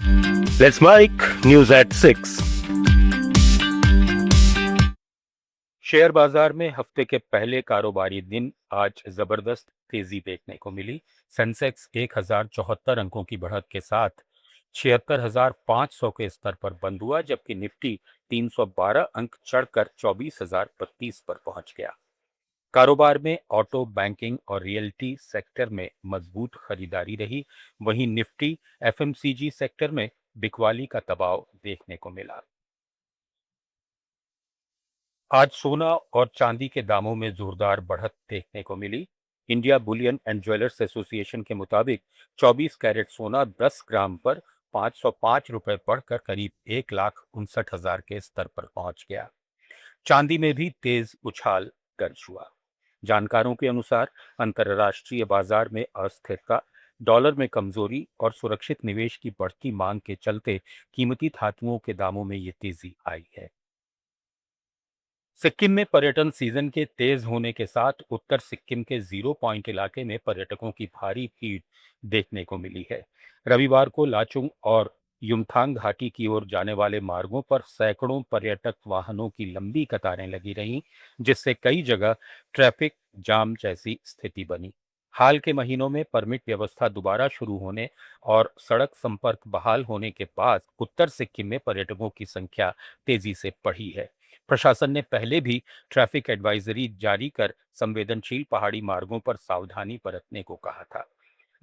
Let's Mike News at 6। Share बाजार में हफ्ते के पहले कारोबारी दिन आज जबरदस्त तेजी देखने को मिली। सेंसेक्स 1074 अंकों की बढ़त के साथ 76,500 के स्तर पर बंद हुआ, जबकि निफ्टी 312 अंक चढ़कर 24,032 पर पहुंच गया। कारोबार में ऑटो, बैंकिंग और रियल्टी सेक्टर में मजबूत खरीदारी रही। वहीं निफ्टी एफएमसीजी सेक्टर में बिकवाली का दबाव देखने को मिला। आज सोना और चांदी के दामों में जोरदार बढ़त देखने को मिली। India bullion and jewellers association के मुताबिक 24 कैरेट सोना 10 ग्राम पर 505 रुपए बढ़कर करीब 1,59,000 के स्तर पर पहुंच गया। चांदी में भी तेज उछाल दर्ज हुआ। जानकारों के अनुसार अंतर्राष्ट्रीय बाजार में अस्थिरता, डॉलर में कमजोरी और सुरक्षित निवेश की बढ़ती मांग के चलते कीमती धातुओं के दामों में ये तेजी आई है। सिक्किम में पर्यटन सीजन के तेज होने के साथ उत्तर सिक्किम के 0 पॉइंट इलाके में पर्यटकों की भारी भीड़ देखने को मिली है। रविवार को लाचुंग और युमथांग घाटी की ओर जाने वाले मार्गों पर सैकड़ों पर्यटक वाहनों की लंबी कतारें लगी रहीं, जिससे कई जगह ट्रैफिक जाम जैसी स्थिति बनी। हाल के महीनों में परमिट व्यवस्था दोबारा शुरू होने और सड़क संपर्क बहाल होने के बाद उत्तर सिक्किम में पर्यटकों की संख्या तेजी से बढ़ी है। प्रशासन ने पहले भी ट्रैफिक एडवाइजरी जारी कर संवेदनशील पहाड़ी मार्गों पर सावधानी बरतने को कहा था।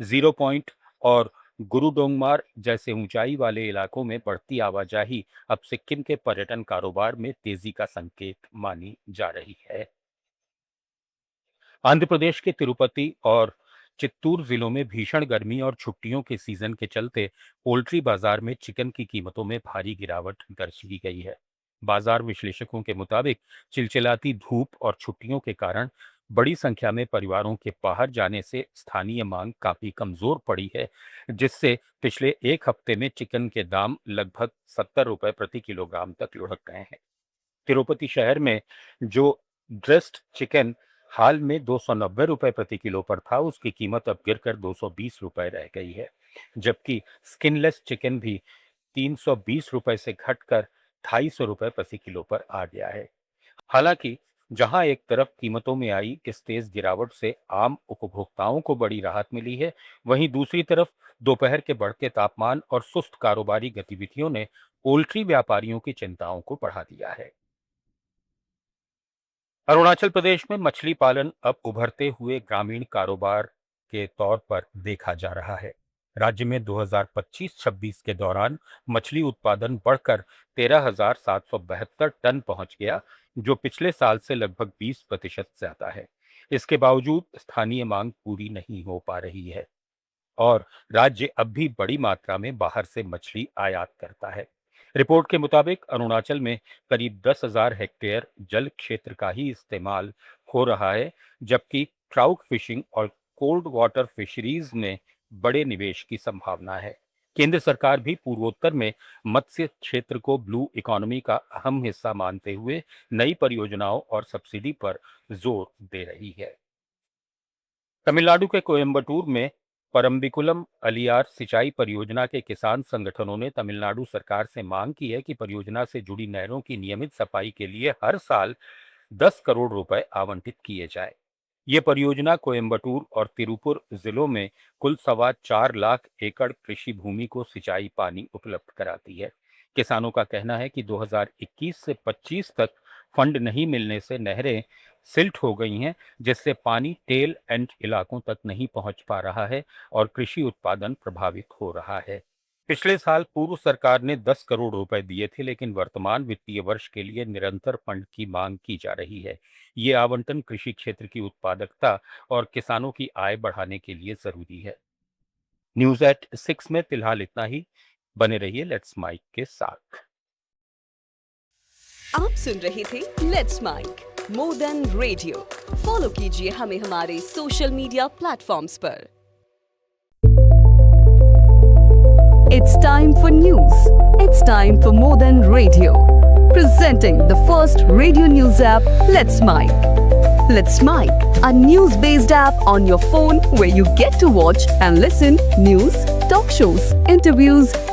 0 पॉइंट और गुरुडोंगमार जैसे ऊंचाई वाले इलाकों में बढ़ती आवाजाही अब सिक्किम के पर्यटन कारोबार में तेजी का संकेत मानी जा रही है। आंध्र प्रदेश के तिरुपति और चित्तूर जिलों में भीषण गर्मी और छुट्टियों के सीजन के चलते पोल्ट्री बाजार में चिकन की कीमतों में भारी गिरावट दर्ज की गई है। बाजार विश्लेषकों के मुताबिक चिलचिलाती धूप और छुट्टियों के कारण बड़ी संख्या में परिवारों के बाहर जाने से स्थानीय मांग काफी कमजोर पड़ी है, जिससे पिछले एक हफ्ते में चिकन के दाम लगभग 70 रुपए प्रति किलोग्राम तक लुढ़क गए हैं। तिरुपति शहर में जो ड्रेस्ड चिकन हाल में 290 रुपए प्रति किलो पर था, उसकी कीमत अब गिरकर 220 रुपए रह गई है, जबकि स्किनलेस चिकन भी 320 रुपए से घटकर 250 रुपए प्रति किलो पर आ गया है। हालांकि जहां एक तरफ कीमतों में आई इस तेज गिरावट से आम उपभोक्ताओं को बड़ी राहत मिली है, वहीं दूसरी तरफ दोपहर के बढ़ते तापमान और सुस्त कारोबारी गतिविधियों ने पोल्ट्री व्यापारियों की चिंताओं को बढ़ा दिया है। अरुणाचल प्रदेश में मछली पालन अब उभरते हुए ग्रामीण कारोबार के तौर पर देखा जा रहा है। राज्य में 2025-26 के दौरान मछली उत्पादन बढ़कर 13,772 टन पहुंच गया, जो पिछले साल से लगभग 20% ज्यादा है। इसके बावजूद स्थानीय मांग पूरी नहीं हो पा रही है और राज्य अब भी बड़ी मात्रा में बाहर से मछली आयात करता है। रिपोर्ट के मुताबिक अरुणाचल में करीब 10,000 हेक्टेयर जल क्षेत्र का ही इस्तेमाल हो रहा है, जबकि ट्राउट फिशिंग और कोल्ड वाटर फिशरीज में बड़े निवेश की संभावना है। केंद्र सरकार भी पूर्वोत्तर में मत्स्य क्षेत्र को ब्लू इकोनॉमी का अहम हिस्सा मानते हुए नई परियोजनाओं और सब्सिडी पर जोर दे रही है। तमिलनाडु के कोयम्बटूर में परम्बिकुलम अलियार सिंचाई परियोजना के किसान संगठनों ने तमिलनाडु सरकार से मांग की है कि परियोजना से जुड़ी नहरों की नियमित सफाई के लिए हर साल 10 करोड़ रुपए आवंटित किए जाए। ये परियोजना कोयम्बटूर और तिरुपुर जिलों में कुल 4.25 लाख एकड़ कृषि भूमि को सिंचाई पानी उपलब्ध कराती है। किसानों का कहना है कि 2021 से 25 तक फंड नहीं मिलने से नहरें सिल्ट हो गई हैं, जिससे पानी टेल एंड इलाकों तक नहीं पहुंच पा रहा है और कृषि उत्पादन प्रभावित हो रहा है। पिछले साल पूर्व सरकार ने 10 करोड़ रुपए दिए थे, लेकिन वर्तमान वित्तीय वर्ष के लिए निरंतर फंड की मांग की जा रही है। ये आवंटन कृषि क्षेत्र की उत्पादकता और किसानों की आय बढ़ाने के लिए जरूरी है। न्यूज एट 6 में फिलहाल इतना ही। बने रहिए लेट्स माइक के साथ। आप सुन रहे थे let's make more than radio. Follow कीजिए हमें हमारे सोशल मीडिया प्लेटफॉर्म्स पर। It's time for news. It's time for more than radio. Presenting the first radio news app, Let's Mike. Let's Mike, a news-based app on your phone where you get to watch and listen news, talk shows, interviews,